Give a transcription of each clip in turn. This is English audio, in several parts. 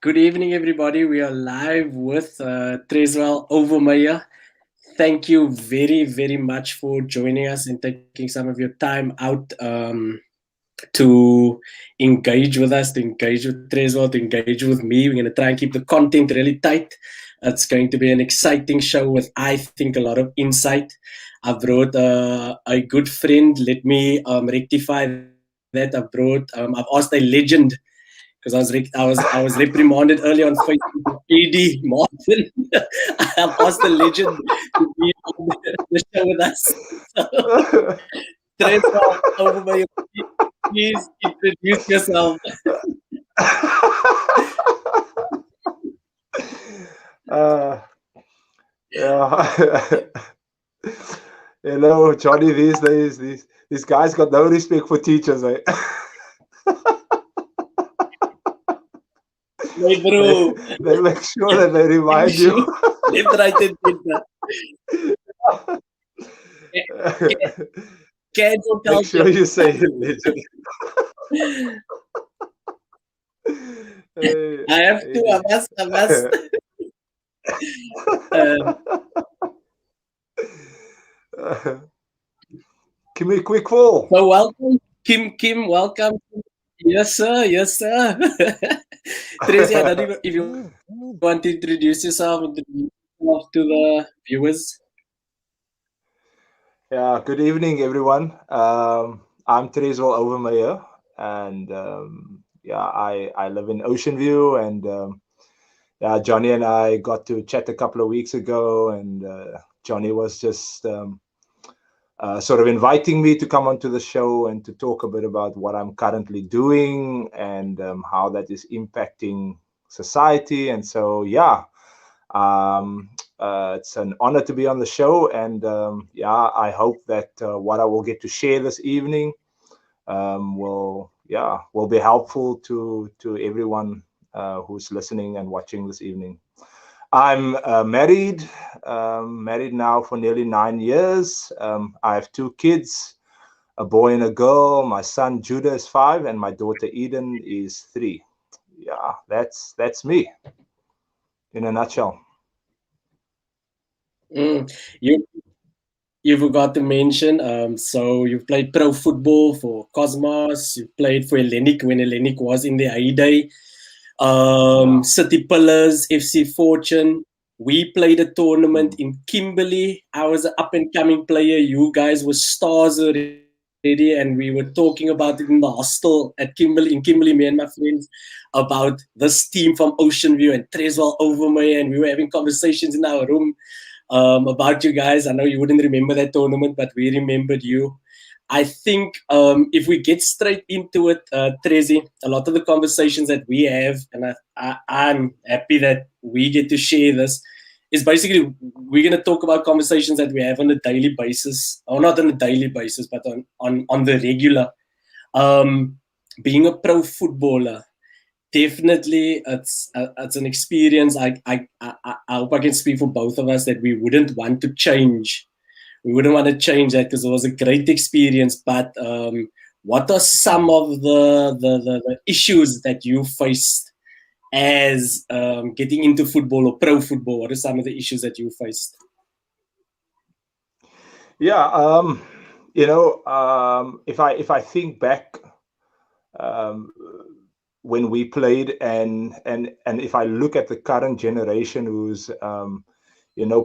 Good evening, everybody. We are live with Treswill Overmeyer. Thank you very, very much for joining us and taking some of your time out to engage with us, to engage with Treswill, to engage with me. We're going to try and keep the content really tight. It's going to be an exciting show with, I think, a lot of insight. I brought a good friend. Let me rectify that. I've asked a legend because I was reprimanded earlier on Facebook. AD Martin, I've asked the legend to be on the show with us. So, Teresa, over by you. Please introduce yourself. Yeah. Johnny, these days, these guys got no respect for teachers, eh? My bro. They make sure that they remind you. Left, right, and center. Make sure you say legend. I have to. I must. Give me a quick fall. So welcome, Kim. Welcome. Yes, sir. Yes, sir. Tracy, I don't know if you want to introduce yourself to the viewers. Yeah, good evening, everyone. I'm Treswill Overmeyer, and I live in Ocean View, and Johnny and I got to chat a couple of weeks ago, and Johnny was just sort of inviting me to come onto the show and to talk a bit about what I'm currently doing and how that is impacting society. And so, it's an honor to be on the show, and I hope that what I will get to share this evening will be helpful to everyone who's listening and watching this evening. I'm married now for nearly 9 years. I have 2 kids, a boy and a girl. My son Judah is 5, and my daughter Eden is 3. Yeah, that's me in a nutshell. You forgot to mention. So you've played pro football for Cosmos. You played for Hellenic when Hellenic was in the heyday. City Pillars, FC Fortune. We played a tournament in Kimberley. I was an up and coming player. You guys were stars already, and we were talking about it in the hostel at Kimberley, me and my friends, about this team from Ocean View and Treswill Overmeyer, and we were having conversations in our room about you guys. I know you wouldn't remember that tournament, but we remembered you. I think if we get straight into it, Trezi, a lot of the conversations that we have, and I'm happy that we get to share this, is basically we're going to talk about conversations that we have on a daily basis, or not on a daily basis, but on the regular. Being a pro footballer, definitely it's an experience. I hope I can speak for both of us that we wouldn't want to change. We wouldn't want to change that because it was a great experience. But what are some of the issues that you faced as getting into football or pro football? What are some of the issues that you faced? Yeah, if I think back when we played, and if I look at the current generation who's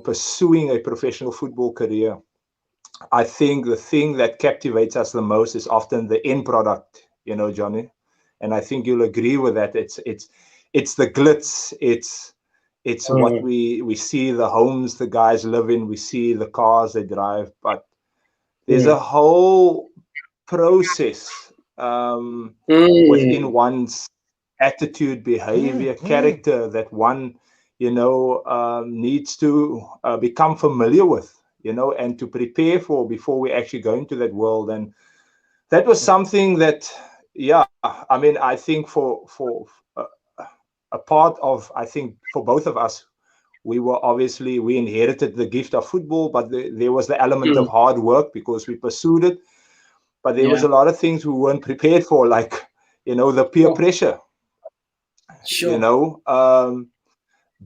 pursuing a professional football career, I think the thing that captivates us the most is often the end product, Johnny. And I think you'll agree with that. It's the glitz. It's what we see, the homes the guys live in. We see the cars they drive, but there's a whole process within one's attitude, behavior, character that one, needs to become familiar with, and to prepare for before we actually go into that world. And that was something that, I mean, I think for a part of, I think for both of us, we inherited the gift of football, but there was the element of hard work because we pursued it. But there was a lot of things we weren't prepared for, like, the peer pressure. you Sure. know,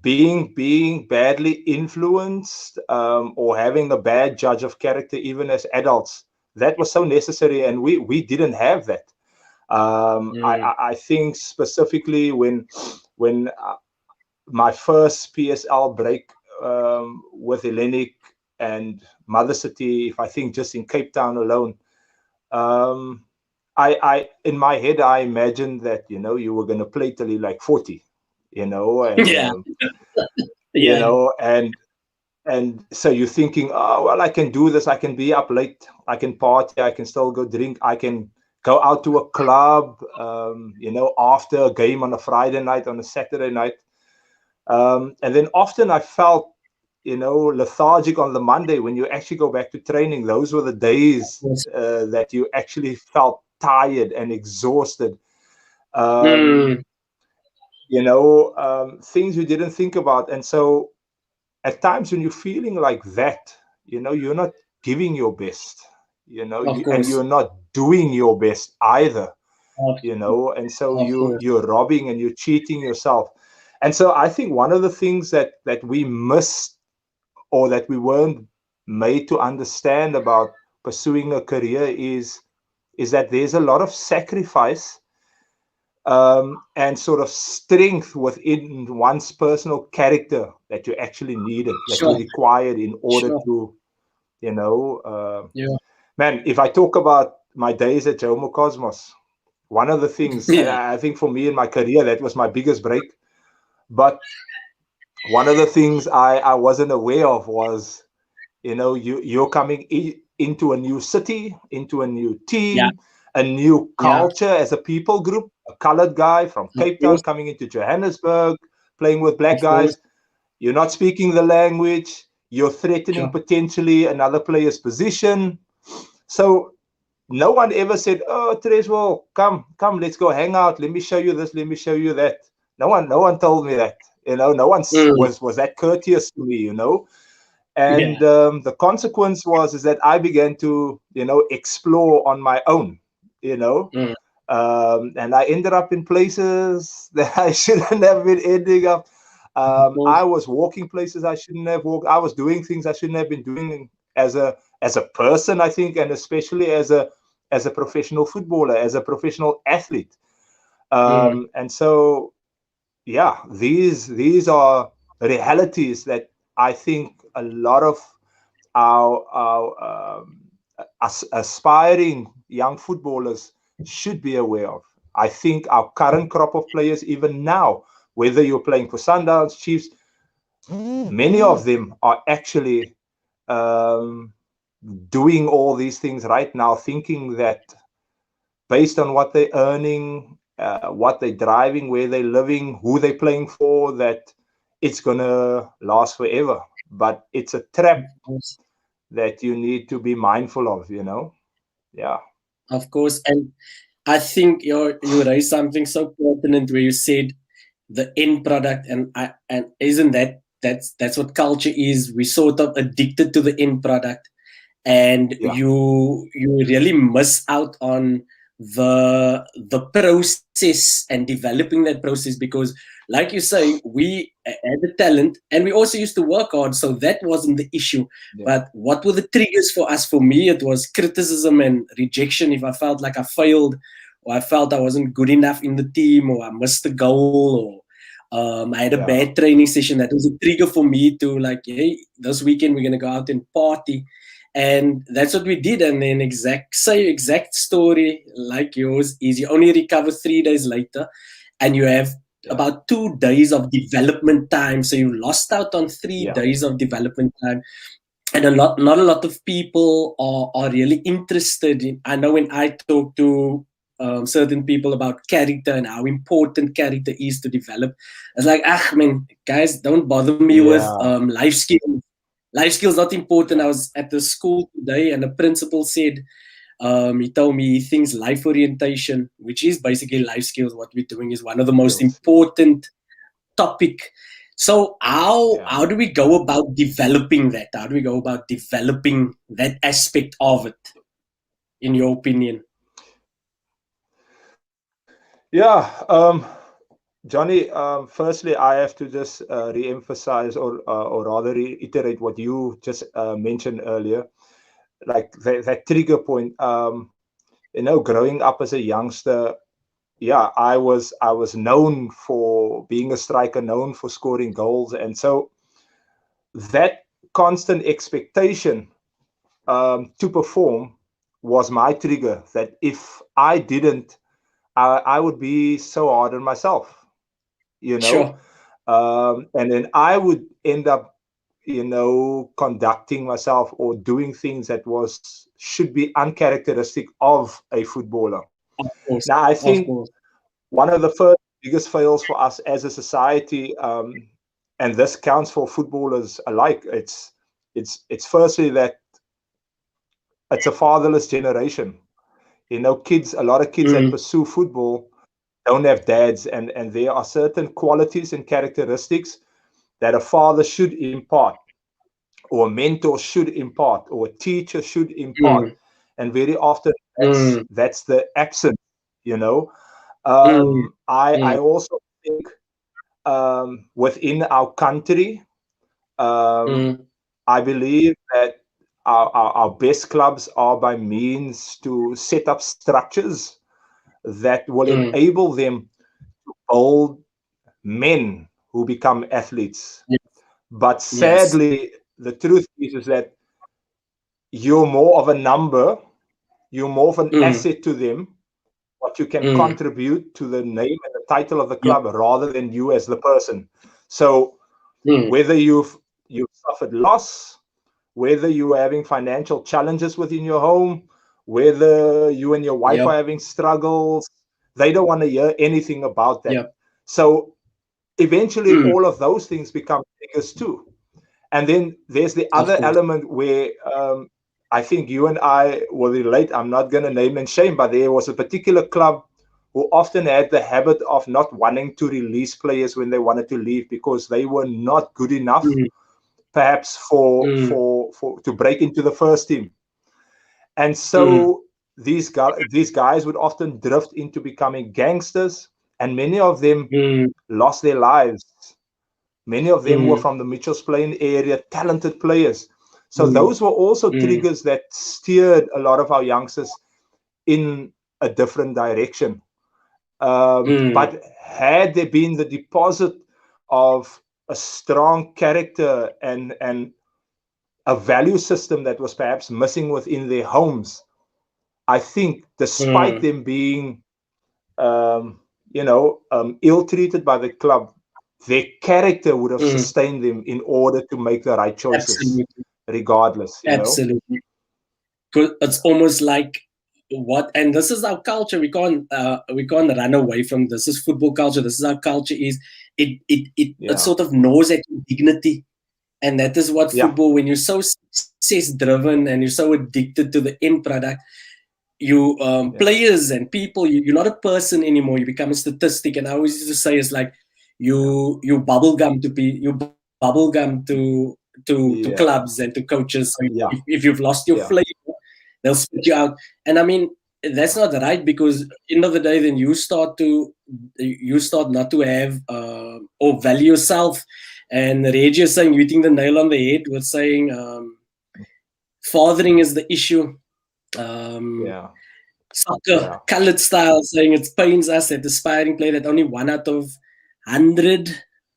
being badly influenced, or having a bad judge of character even as adults, that was so necessary, and we didn't have that. I think specifically when my first PSL break, with Hellenic and Mother City, if I think just in Cape Town alone, um, I in my head I imagined that, you were going to play till you're like 40, and Yeah. you Yeah. know and so you're thinking, oh well, I can do this, I can be up late, I can party, I can still go drink, I can go out to a club, after a game on a Friday night, on a Saturday night. And then often I felt, lethargic on the Monday when you actually go back to training. Those were the days Yes. that you actually felt tired and exhausted. Mm. Um, things you didn't think about. And so at times when you're feeling like that, you're not giving your best, Of and course. you're not doing your best either, Of, and so of course. you're robbing and you're cheating yourself. And so I think one of the things that we missed, or that we weren't made to understand about pursuing a career, is that there's a lot of sacrifice, and sort of strength within one's personal character that you actually needed, that you Sure. required in order Sure. to, you know, uh, Yeah. man, if I talk about my days at Jomo Cosmos, one of the things, and Yeah. I think for me in my career, that was my biggest break. But one of the things I wasn't aware of was, you're coming into a new city, into a new Yeah. team, a new Yeah. culture as a people group, a colored guy from Of Cape Town course. coming into Johannesburg, playing with black Of course. guys. You're not speaking the language. You're threatening Sure. potentially another player's position. So no one ever said, "Oh, Treswill, come, let's go hang out. Let me show you this. Let me show you that." No one told me that. No one Mm. was that courteous to me. Yeah. And the consequence was is that I began to explore on my own. You know, Mm. and I ended up in places that I shouldn't have been ending up. Of course. I was walking places I shouldn't have walked. I was doing things I shouldn't have been doing as a person, I think, and especially as a professional footballer, as a professional athlete. Mm. And so, yeah, these are realities that I think a lot of our aspiring young footballers should be aware of. I think our current crop of players, even now, whether you're playing for Sundowns, Chiefs, many of them are actually um, doing all these things right now, thinking that based on what they're earning, what they're driving, where they're living, who they're playing for, that it's going to last forever. But it's a trap Of course. that you need to be mindful of. Yeah. Of course. And I think you raised something so pertinent where you said the end product, and isn't that's what culture is. We sort of addicted to the end product, and Yeah. you really miss out on the process and developing that process, because like you say, we had the talent and we also used to work hard, so that wasn't the issue. Yeah. But what were the triggers for us? For me, it was criticism and rejection. If I felt like I failed, or I felt I wasn't good enough in the team, or I missed a goal, or I had a Yeah. bad training session, that was a trigger for me to like, hey, this weekend we're gonna go out and party. And that's what we did. And then exact story like yours is you only recover 3 days later, and you have Yeah. about 2 days of development time. So you lost out on three Yeah. days of development time. And not a lot of people are really interested in. I know when I talk to certain people about character and how important character is to develop, it's like, ah, man, guys, don't bother me with Yeah. life skills. Life skills not important. Yeah. I was at the school today, and the principal said, he told me he thinks life orientation, which is basically life skills, what we're doing, is one of the most Skills. important topic. So how Yeah. do we go about developing that? How do we go about developing that aspect of it, in your opinion? Yeah. Johnny, firstly, I have to just re-emphasize or rather reiterate what you just mentioned earlier, like that trigger point. Growing up as a youngster, yeah, I was known for being a striker, known for scoring goals, and so that constant expectation to perform was my trigger. That if I didn't, I would be so hard on myself, you know, Sure. and then I would end up, conducting myself or doing things that was should be uncharacteristic of a footballer. Of course. Now, I Of think course. one of the first biggest fails for us as a society, and this counts for footballers alike, it's firstly that it's a fatherless generation. A lot of kids that Mm, pursue football don't have dads, and there are certain qualities and characteristics that a father should impart, or a mentor should impart, or a teacher should impart, mm, and very often mm, that's the absence. You know, mm, I mm, also think within our country, um, mm, I believe that our best clubs are by means to set up structures that will mm. enable them to build men who become athletes. Yes. But Yes. sadly, the truth is that you're more of a number, you're more of an Mm, asset to them, what you can mm. contribute to the name and the title of the Yep. club rather than you as the person. So Mm, whether you've suffered loss, whether you're having financial challenges within your home, whether you and your wife yep. are having struggles, they don't want to hear anything about that. Yep. So eventually Mm, all of those things become triggers too. And then there's the of other course. element where I think you and I will relate. I'm not going to name and shame, but there was a particular club who often had the habit of not wanting to release players when they wanted to leave because they were not good enough, Mm, perhaps mm, for to break into the first team. And mm, so these guys would often drift into becoming gangsters, and many of them mm, lost their lives. Many of them were mm, from the Mitchells Plain area, talented players. So mm, those were also mm, triggers that steered a lot of our youngsters in a different direction. mm, But had there been the deposit of a strong character and a value system that was perhaps missing within their homes, I think, despite mm, them being, ill-treated by the club, their character would have mm. sustained them in order to make the right choices, Absolutely. regardless. Absolutely. 'Cause it's almost like what, and this is our culture. We can't run away from this. This is football culture. This is our culture. Is it Yeah, sort of gnaws at your dignity, and that is what yeah, football. When you're so success driven and you're so addicted to the end product, you yeah, players and people, you're not a person anymore. You become a statistic. And I always used to say it's like yeah, you bubble gum to be you bubble gum to clubs yeah, and to coaches. So yeah, if you've lost your yeah, flavor, they'll spit you out. And I mean, that's not right, because end of the day, then you start not to have or value yourself. And Reggie is saying, hitting the nail on the head with saying fathering is the issue. um, yeah, Soccer yeah, colored style, saying it pains us that aspiring player that only 1 out of 100,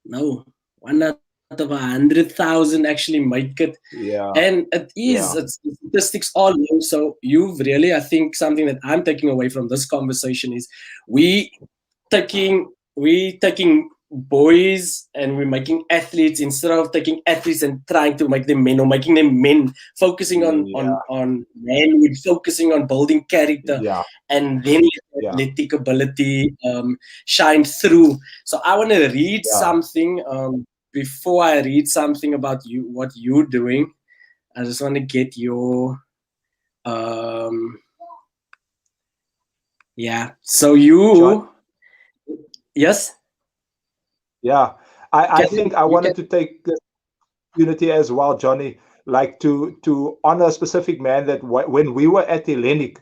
no, 1 out of 100,000 actually make it. yeah, And yeah, the statistics are low. So you've really, I think, something that I'm taking away from this conversation is we we taking boys and we're making athletes instead of taking athletes and trying to make them men, or making them men, focusing on yeah, on on manhood, focusing on building character, yeah, and then yeah, athletic ability shine through. So I want to read yeah. something. Before I read something about you, what you're doing, I just want to get your um yeah. So John, you, yes, yeah. I can think I you can wanted to take this opportunity as well, Johnny, like to honor a specific man that when we were at Hellenic,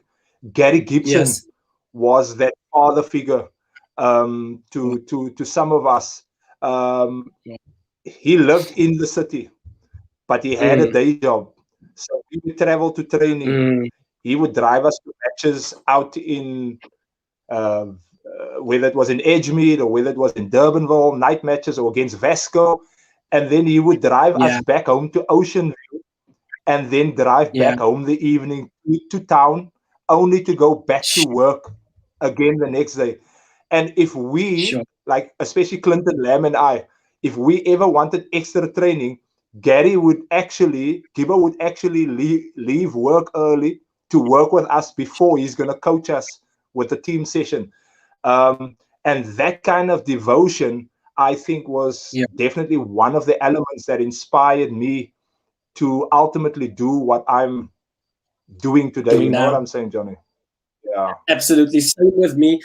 Gary Gibson yes. was that father figure. to some of us. He lived in the city, but he had a day job. So he would travel to training. He would drive us to matches out in, whether it was in Edgemead or whether it was in Durbanville, night matches or against Vasco. And then he would drive us back home to Ocean View and then drive back home the evening to town, only to go back to work again the next day. And if we, like especially Clinton Lamb and I, if we ever wanted extra training, Gibbo would actually leave work early to work with us before he's going to coach us with the team session. And that kind of devotion, I think, was definitely one of the elements that inspired me to ultimately do what I'm doing today. You know what I'm saying, Johnny? Yeah. Absolutely. Same with me.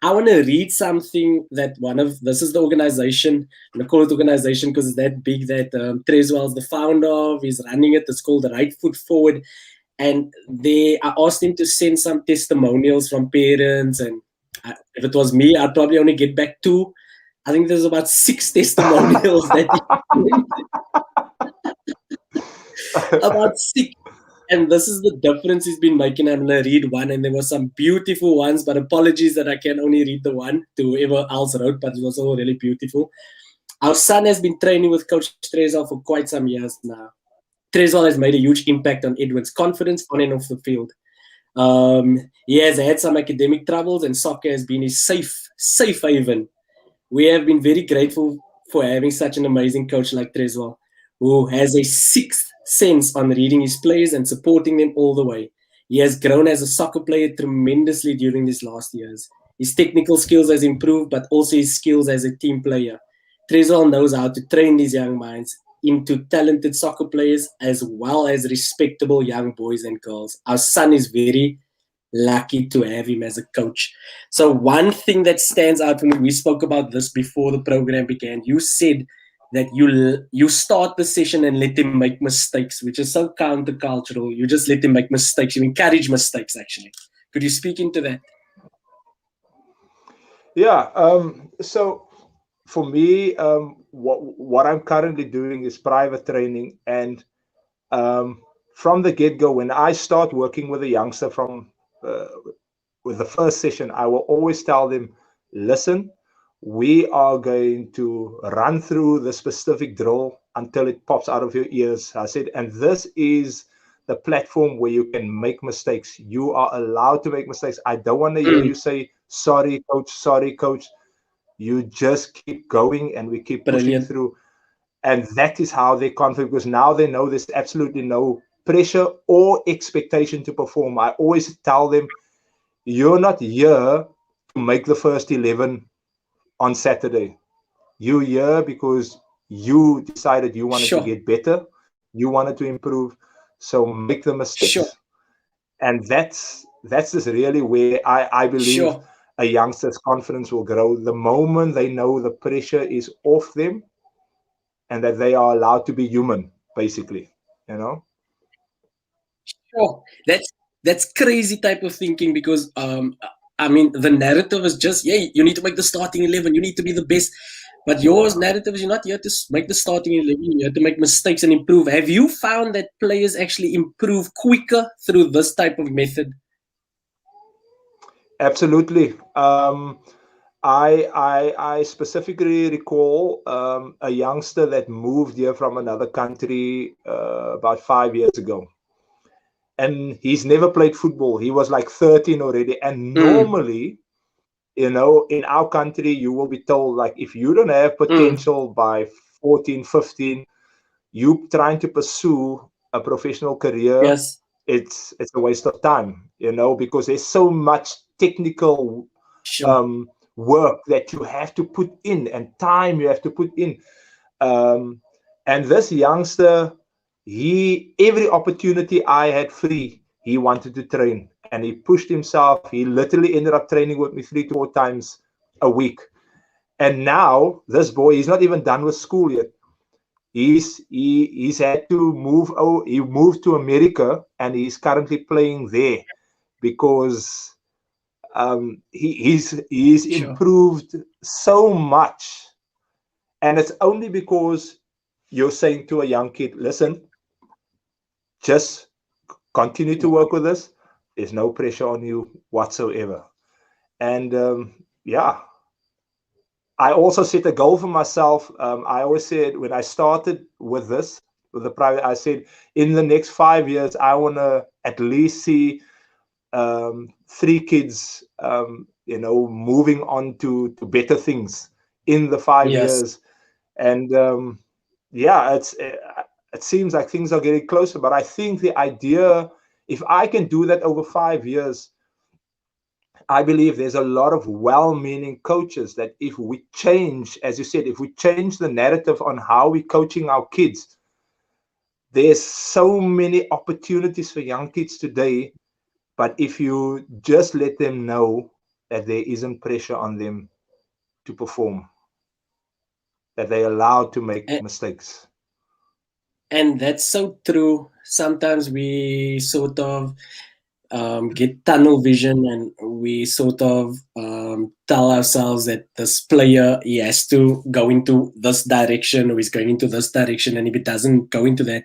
I want to read something that this is the organization, I'm going to call it organization because it's that big, that Treswill is the founder of, he's running it. It's called the Right Foot Forward. And I asked him to send some testimonials from parents. And if it was me, I'd probably only get back 2. I think there's about 6 testimonials about 6. And this is the difference he's been making. I'm going to read one, and there were some beautiful ones, but apologies that I can only read the one to whoever else wrote, but it was all really beautiful. Our son has been training with Coach Treswill for quite some years now. Treswill has made a huge impact on Edwin's confidence on and off the field. He has had some academic troubles, and soccer has been his safe haven. We have been very grateful for having such an amazing coach like Treswill, who has a sixth sense on reading his players and supporting them all the way. He has grown as a soccer player tremendously during these last years. His technical skills has improved, but also his skills as a team player. Treswill knows how to train these young minds into talented soccer players as well as respectable young boys and girls. Our son is very lucky to have him as a coach. So one thing that stands out for me, we spoke about this before the program began. You said that you start the session and let him make mistakes, which is so countercultural. You just let him make mistakes. You encourage mistakes, actually. Could you speak into that? Yeah. So for me, what I'm currently doing is private training. And from the get-go, when I start working with a youngster with the first session, I will always tell them, listen, we are going to run through the specific drill until it pops out of your ears. I said, and this is the platform where you can make mistakes. You are allowed to make mistakes. I don't want to hear you say, sorry, coach. You just keep going and we keep pushing through. And that is how they confident, because now they know there's absolutely no pressure or expectation to perform. I always tell them, you're not here to make the first 11 on Saturday. You're here because you decided you wanted to get better, you wanted to improve, so make the mistakes. And that's just really where I believe a youngster's confidence will grow the moment they know the pressure is off them and that they are allowed to be human, basically, you know? Sure. That's crazy type of thinking, because I mean, the narrative is just, you need to make the starting 11, you need to be the best. But yours narrative is, you're not here to make the starting 11, you're here to make mistakes and improve. Have you found that players actually improve quicker through this type of method? Absolutely. I specifically recall a youngster that moved here from another country about 5 years ago. And he's never played football. He was like 13 already. And normally, you know, in our country, you will be told, like, if you don't have potential by 14, 15, you trying to pursue a professional career, it's a waste of time, you know, because there's so much technical work that you have to put in and time you have to put in. And this youngster, every opportunity I had free, he wanted to train, and he pushed himself. He literally ended up training with me 3 to 4 times a week. And now this boy, he's not even done with school yet. He's had to move. He moved to America, and he's currently playing there because He's Sure. improved so much, and it's only because you're saying to a young kid, listen, just continue to work with us. There's no pressure on you whatsoever. And yeah, I also set a goal for myself. I always said when I started with this, with the private, I said in the next 5 years, I want to at least see 3 kids, moving on to better things in the 5 Yes. years. And yeah, it seems like things are getting closer. But I think the idea, if I can do that over 5 years, I believe there's a lot of well-meaning coaches that if we change, as you said, if we change the narrative on how we're coaching our kids, there's so many opportunities for young kids today. But if you just let them know that there isn't pressure on them to perform, that they're allowed to make And, mistakes. and that's so true. Sometimes we sort of get tunnel vision, and we sort of tell ourselves that this player, he has to go into this direction, or he's going into this direction, and if it doesn't go into that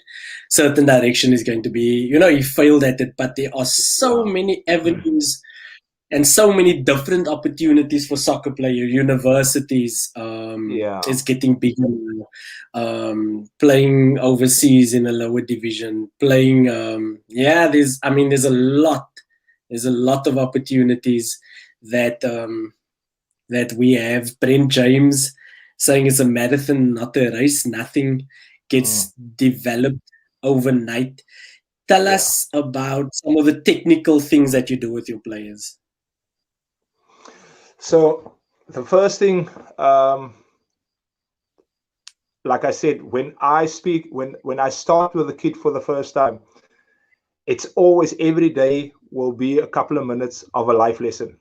certain direction, is going to be, he failed at it. But there are so Yeah. many avenues and so many different opportunities for soccer player. Universities Yeah. is getting bigger now. Playing overseas in a lower division, playing there's a lot of opportunities that that we have. Brent James saying it's a marathon, not a race. Nothing gets developed overnight. Tell Yeah. us about some of the technical things that you do with your players. So the first thing, like I said, when I speak, when I start with a kid for the first time, it's always every day will be a couple of minutes of a life lesson.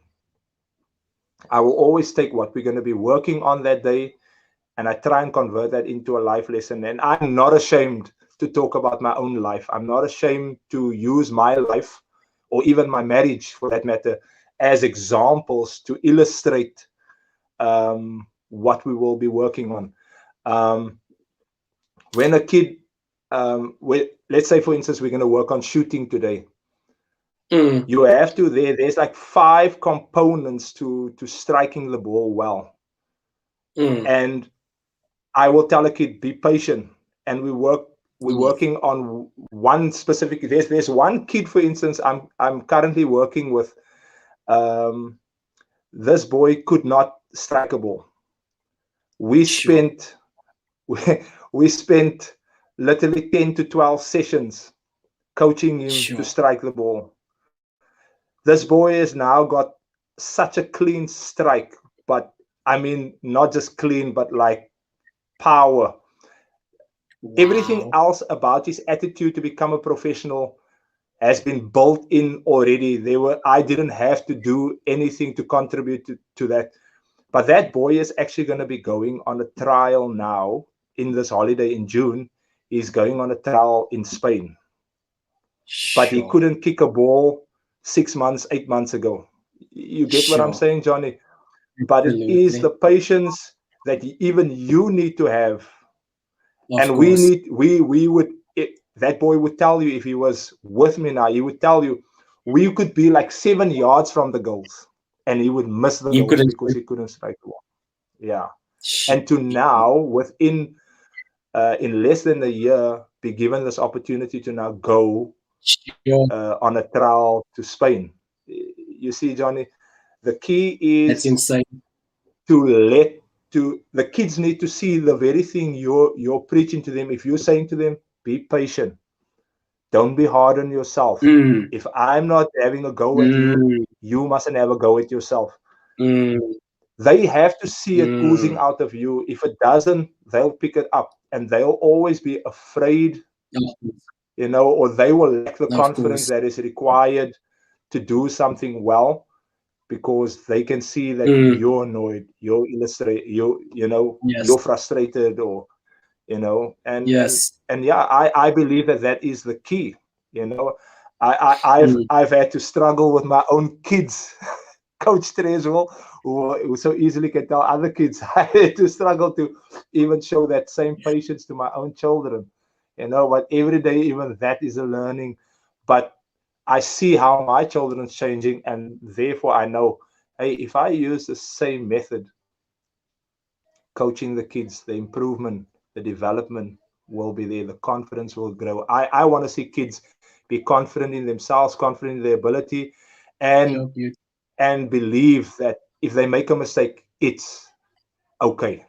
I will always take what we're going to be working on that day, and I try and convert that into a life lesson. And I'm not ashamed to talk about my own life. I'm not ashamed to use my life, or even my marriage for that matter, as examples to illustrate what we will be working on. When a kid, let's say, for instance, we're going to work on shooting today. You have to, there's like 5 components to striking the ball well. And I will tell a kid, be patient. And we're working on one specific, there's one kid, for instance, I'm currently working with. This boy could not strike a ball. We spent literally 10 to 12 sessions coaching him to strike the ball. This boy has now got such a clean strike, but I mean, not just clean, but like power. Wow. Everything else about his attitude to become a professional has been built in already. I didn't have to do anything to contribute to that. But that boy is actually going to be going on a trial now in this holiday in June. He's going on a trial in Spain. But he couldn't kick a ball 6 months, 8 months ago. You get what I'm saying, Johnny? But it is the patience that even you need to have. And that boy would tell you, if he was with me now, he would tell you, we could be like 7 yards from the goals, and he would miss the goals because he couldn't strike the ball. Yeah. And to now, within in less than a year, be given this opportunity to now go on a trial to Spain. You see, Johnny, the key is that's insane. The kids need to see the very thing you're preaching to them. If you're saying to them, be patient, don't be hard on yourself. If I'm not having a go at you, you mustn't have a go at yourself. They have to see it oozing out of you. If it doesn't, they'll pick it up, and they'll always be afraid, or they will lack the confidence that is required to do something well, because they can see that you're annoyed, you're you're frustrated, or and yeah, I believe that is the key. I've had to struggle with my own kids Coach Treswill, who so easily can tell other kids to struggle to even show that same patience to my own children. But every day, even that is a learning. But I see how my children's changing, and therefore I know, hey, if I use the same method, coaching the kids, the improvement, the development will be there, the confidence will grow. I want to see kids be confident in themselves, confident in their ability, and believe that if they make a mistake, it's okay.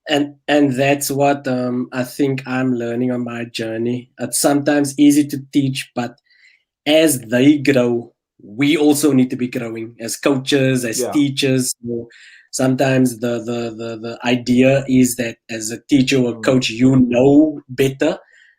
And that's what I think I'm learning on my journey. It's sometimes easy to teach, but as they grow, we also need to be growing as coaches, as teachers. So sometimes the idea is that as a teacher or coach, you know better.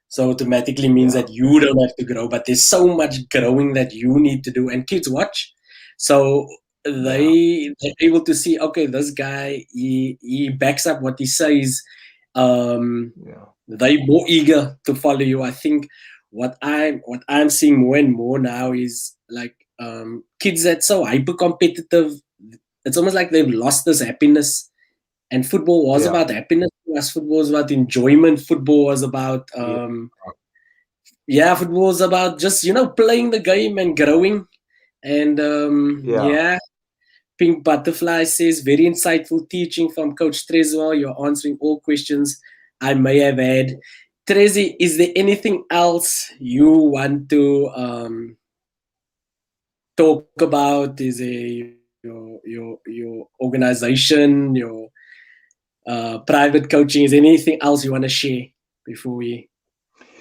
So automatically means that you don't have to grow, but there's so much growing that you need to do. And kids watch. So they're able to see, okay, this guy, he backs up what he says. They're more eager to follow you. I think what I'm seeing more and more now is like kids that's so hyper competitive. It's almost like they've lost this happiness. And football was about happiness to us. Football was about enjoyment. Football was about football was about just playing the game and growing. And Pink Butterfly says, very insightful teaching from Coach Treswill. You're answering all questions I may have had. Trezi, is there anything else you want to talk about? Is it your organization, your private coaching? Is there anything else you want to share before we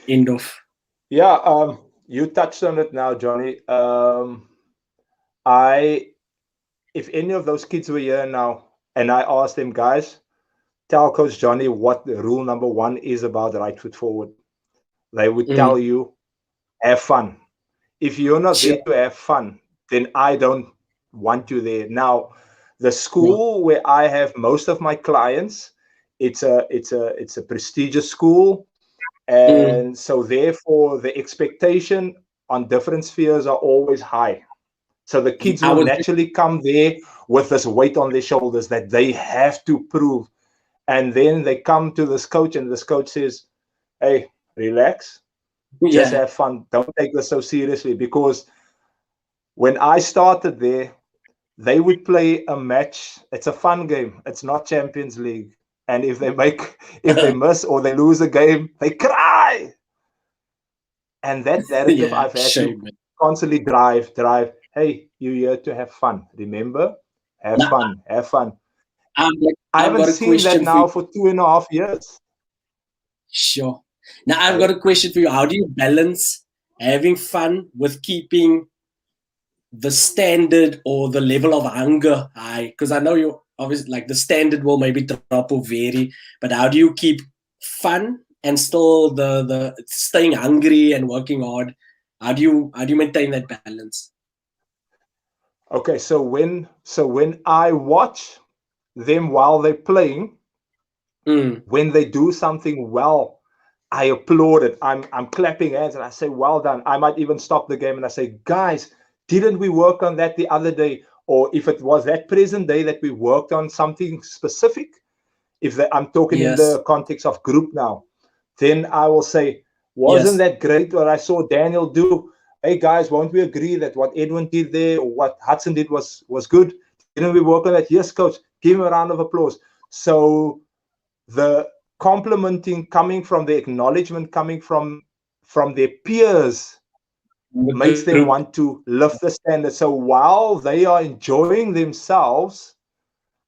end off? Yeah, you touched on it now, Johnny. If any of those kids were here now and I asked them, guys, tell Coach Johnny what the rule number 1 is about right foot forward, they would tell you, have fun. If you're not there to have fun, then I don't want you there. Now, the school where I have most of my clients, it's a prestigious school, and so therefore the expectation on different spheres are always high. So the kids will naturally come there with this weight on their shoulders that they have to prove. And then they come to this coach, and this coach says, hey, relax, just have fun. Don't take this so seriously. Because when I started there, they would play a match. It's a fun game. It's not Champions League. And if they miss or they lose a game, they cry. And that narrative I've had to constantly drive. Hey, you're here to have fun. Remember? Have fun. Have fun. I haven't seen that now for 2.5 years. Sure. Now I've got a question for you. How do you balance having fun with keeping the standard or the level of hunger high? Because I know you obviously like the standard will maybe drop or vary, but how do you keep fun and still the staying hungry and working hard? How do you maintain that balance? Okay, so when I watch them while they're playing, when they do something well, I applaud it. I'm clapping hands and I say, well done. I might even stop the game and I say, guys, didn't we work on that the other day? Or if it was that present day that we worked on something specific, I'm talking in the context of group now, then I will say, wasn't that great what I saw Daniel do? Hey guys, won't we agree that what Edwin did there or what Hudson did was good? Didn't we work on that? Yes, coach. Give him a round of applause. So the complimenting coming from the acknowledgement coming from their peers makes them want to lift the standard. So while they are enjoying themselves,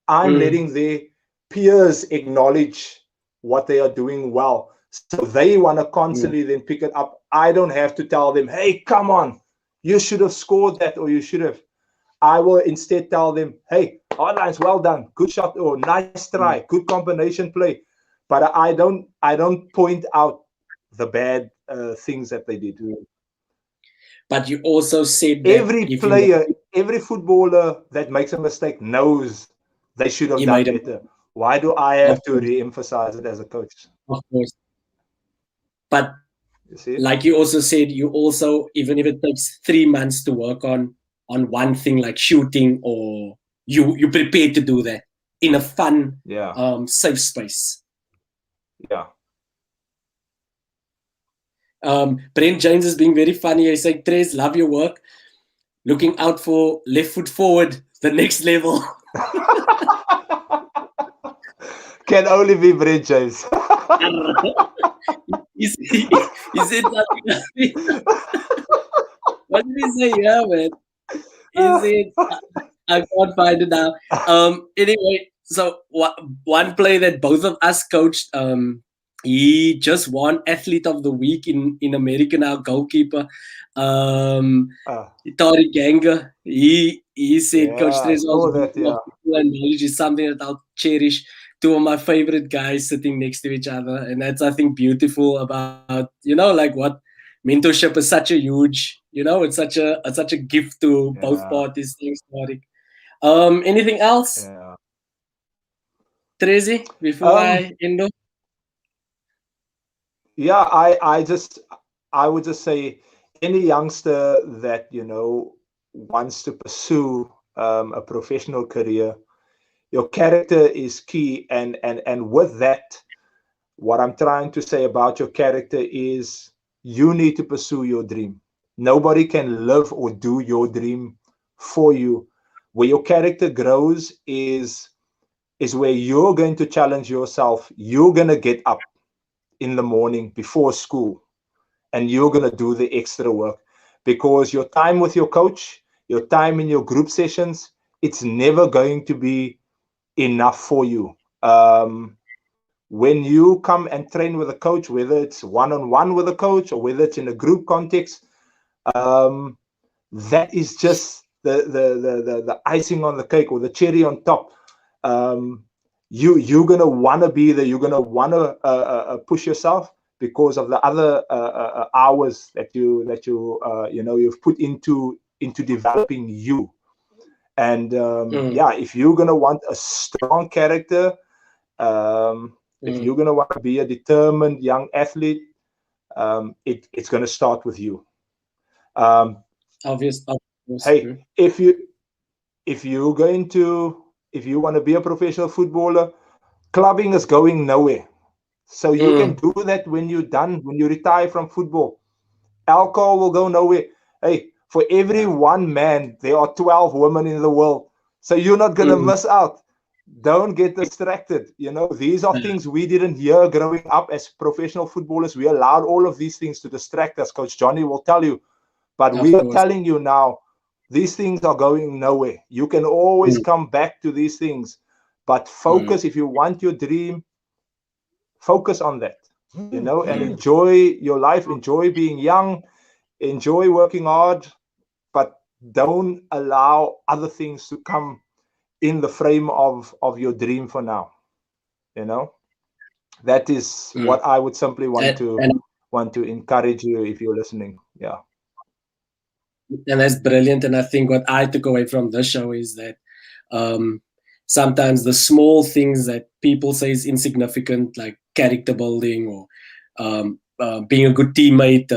I'm letting their peers acknowledge what they are doing well. So they want to constantly then pick it up. I don't have to tell them, hey, come on, you should have scored that or you should have. I will instead tell them, hey, Hardlines, well done, good shot or nice try, good combination play. But I don't point out the bad things that they did. But you also said that every player, every footballer that makes a mistake knows they should have done better. Why do I have to re-emphasize it as a coach? Of course. But like you also said, you also, even if it takes 3 months to work on on one thing like shooting, or you prepared to do that in a fun, safe space? Yeah. Brent James is being very funny. He's saying, Tres, love your work. Looking out for left foot forward, the next level. Can only be Brent James. he said something. What did he say? Yeah, man. He said, I can't find it now. Anyway, so one play that both of us coached, he just won Athlete of the Week in America now, goalkeeper. Tariq Ganga, he said, Coach Tres, and knowledge is something that I'll cherish. Two of my favorite guys sitting next to each other, and that's, I think, beautiful about, like what mentorship is such a huge, it's such a gift to both parties. Thanks, Tariq. Anything else? Yeah. Trezi, before I end off? Yeah, I would just say any youngster that, wants to pursue a professional career, your character is key. And with that, what I'm trying to say about your character is you need to pursue your dream. Nobody can live or do your dream for you. Where your character grows is where you're going to challenge yourself. You're going to get up in the morning before school and you're going to do the extra work, because your time with your coach, your time in your group sessions, it's never going to be enough for you. When you come and train with a coach, whether it's one-on-one with a coach or whether it's in a group context, that is just the icing on the cake or the cherry on top. You're gonna want to be there. You're gonna want to push yourself because of the other hours that you've put into developing you. And if you're gonna want a strong character, if you're gonna want to be a determined young athlete, it's gonna start with you. Obvious. Hey, if you want to be a professional footballer, clubbing is going nowhere. So you can do that when you're done, when you retire from football. Alcohol will go nowhere. Hey, for every one man, there are 12 women in the world. So you're not going to miss out. Don't get distracted. These are things we didn't hear growing up as professional footballers. We allowed all of these things to distract us. Coach Johnny will tell you. But we are telling you now, these things are going nowhere. You can always come back to these things. But focus, if you want your dream, focus on that, and enjoy your life, enjoy being young, enjoy working hard, but don't allow other things to come in the frame of your dream for now. That is what I would simply want to encourage you if you're listening. Yeah. And that's brilliant. And I think what I took away from this show is that sometimes the small things that people say is insignificant, like character building or being a good teammate,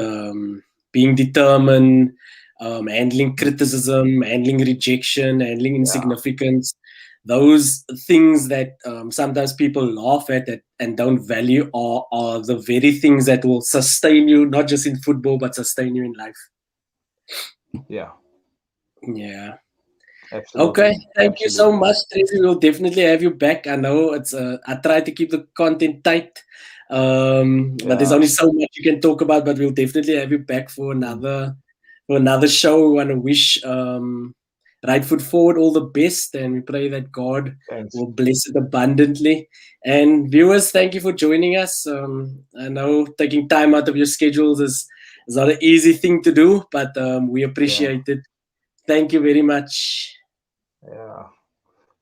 being determined, handling criticism, handling rejection, handling insignificance, those things that sometimes people laugh at and don't value are the very things that will sustain you, not just in football, but sustain you in life. Yeah. Absolutely. Okay, thank you so much, Tracy. We'll definitely have you back. I know it's I try to keep the content tight, but there's only so much you can talk about. But we'll definitely have you back for another show. We want to wish Right Foot Forward all the best, and we pray that God will bless it abundantly. And viewers, thank you for joining us. I know taking time out of your schedules is not an easy thing to do, but we appreciate it. Thank you very much. Yeah.